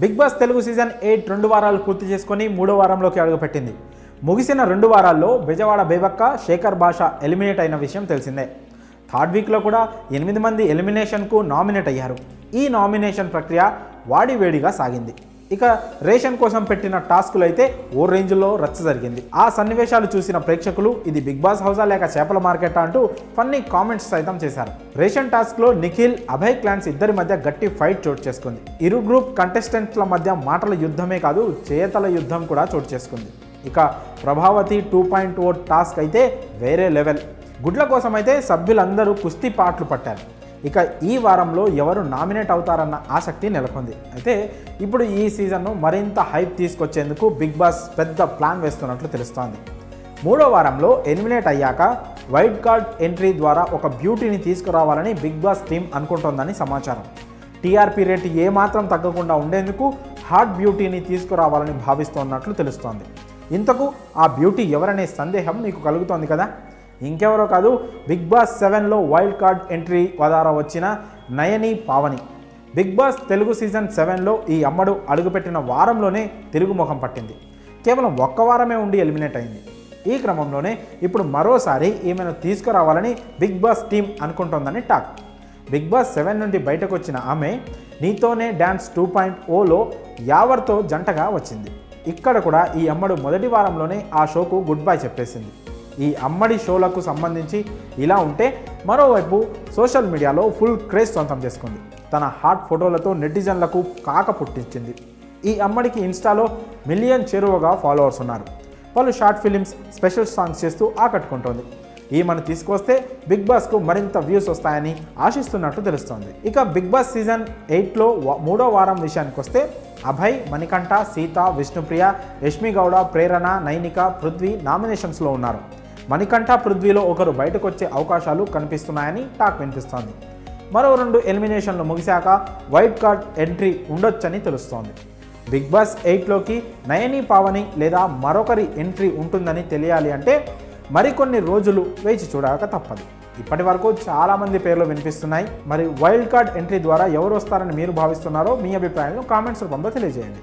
Big Boss Telugu season 8 2 వారాలు పూర్తి చేసుకొని 3వ వారంలోకి అడుగుపెట్టింది. ముగిసిన 2 వారాల్లో బెజవాడ బేబక్క, శేఖర్ భాష ఎలిమినేట్ అయిన విషయం తెలిసిందే. థర్డ్ వీక్లో కూడా 8 మంది ఎలిమినేషన్కు నామినేట్ అయ్యారు. ఈ నామినేషన్ ప్రక్రియ వాడివేడిగా సాగింది. ఇక రేషన్ కోసం పెట్టిన టాస్కులు అయితే ఓ రేంజ్లో రచ్చ జరిగింది. ఆ సన్నివేశాలు చూసిన ప్రేక్షకులు ఇది బిగ్ బాస్ హౌసా లేక చేపల మార్కెట్ అంటూ ఫన్నీ కామెంట్స్ సైతం చేశారు. రేషన్ టాస్క్లో నిఖిల్, అభయ్ క్లాన్స్ ఇద్దరి మధ్య గట్టి ఫైట్ చోటు చేసుకుంది. ఇరు గ్రూప్ కంటెస్టెంట్ల మధ్య మాటల యుద్ధమే కాదు, చేతల యుద్ధం కూడా చోటు చేసుకుంది. ఇక ప్రభావతి 2.0 టాస్క్ అయితే వేరే లెవెల్. గుడ్ల కోసం అయితే సభ్యులందరూ కుస్తీ పాటలు పట్టారు. ఇక ఈ వారంలో ఎవరు నామినేట్ అవుతారన్న ఆసక్తి నెలకొంది. అయితే ఇప్పుడు ఈ సీజన్ను మరింత హైప్ తీసుకొచ్చేందుకు బిగ్ బాస్ పెద్ద ప్లాన్ వేస్తున్నట్లు తెలుస్తోంది. 3వ వారంలో ఎలిమినేట్ అయ్యాక వైల్డ్ కార్డ్ ఎంట్రీ ద్వారా ఒక బ్యూటీని తీసుకురావాలని బిగ్ బాస్ టీమ్ అనుకుంటోందని సమాచారం. టీఆర్పీ రేటు ఏమాత్రం తగ్గకుండా ఉండేందుకు హాట్ బ్యూటీని తీసుకురావాలని భావిస్తున్నట్లు తెలుస్తోంది. ఇంతకు ఆ బ్యూటీ ఎవరనే సందేహం మీకు కలుగుతోంది కదా. ఇంకెవరో కాదు, బిగ్ బాస్ 7లో వైల్డ్ కార్డ్ ఎంట్రీ ద్వారా వచ్చిన Nayani Pavani. Bigg Boss Telugu season 7లో ఈ అమ్మడు అడుగుపెట్టిన వారంలోనే తిరుగుముఖం పట్టింది. కేవలం ఒక్క వారమే ఉండి ఎలిమినేట్ అయింది. ఈ క్రమంలోనే ఇప్పుడు మరోసారి ఈమెను తీసుకురావాలని బిగ్ బాస్ టీం అనుకుంటోందని టాక్. బిగ్ బాస్ 7 నుండి బయటకు వచ్చిన ఆమె నీతోనే డ్యాన్స్ 2.0లో యావర్తో జంటగా వచ్చింది. ఇక్కడ కూడా ఈ అమ్మడు మొదటి వారంలోనే ఆ షోకు గుడ్ బై చెప్పేసింది. ఈ అమ్మడి షోలకు సంబంధించి ఇలా ఉంటే, మరోవైపు సోషల్ మీడియాలో ఫుల్ క్రేజ్ సొంతం చేసుకుంది. తన హాట్ ఫోటోలతో నెటిజన్లకు కాక పుట్టించింది. ఈ అమ్మడికి ఇన్స్టాలో 1 మిలియన్ చేరువగా ఫాలోవర్స్ ఉన్నారు. పలు షార్ట్ ఫిలిమ్స్, స్పెషల్ సాంగ్స్ చేస్తూ ఆకట్టుకుంటోంది. ఈమెను తీసుకొస్తే బిగ్ బాస్కు మరింత వ్యూస్ వస్తాయని ఆశిస్తున్నట్లు తెలుస్తోంది. ఇక బిగ్ బాస్ సీజన్ 8లో 3వ వారం విషయానికి వస్తే అభయ్, మణికంఠ, సీత, విష్ణుప్రియ, యష్మి గౌడ, ప్రేరణ, నైనిక, పృథ్వీ నామినేషన్స్లో ఉన్నారు. మణికంఠ, పృథ్వీలో ఒకరు బయటకు వచ్చే అవకాశాలు కనిపిస్తున్నాయని టాక్ వినిపిస్తోంది. మరో 2 ఎలిమినేషన్లు ముగిశాక వైల్డ్ కార్డ్ ఎంట్రీ ఉండొచ్చని తెలుస్తోంది. బిగ్ బాస్ 8లోకి నయని పావని లేదా మరొకరి ఎంట్రీ ఉంటుందని తెలియాలి అంటే మరికొన్ని రోజులు వేచి చూడక తప్పదు. ఇప్పటి వరకు చాలామంది పేర్లు వినిపిస్తున్నాయి. మరి వైల్డ్ కార్డ్ ఎంట్రీ ద్వారా ఎవరు వస్తారని మీరు భావిస్తున్నారో మీ అభిప్రాయాలను కామెంట్స్ రూపంలో తెలియజేయండి.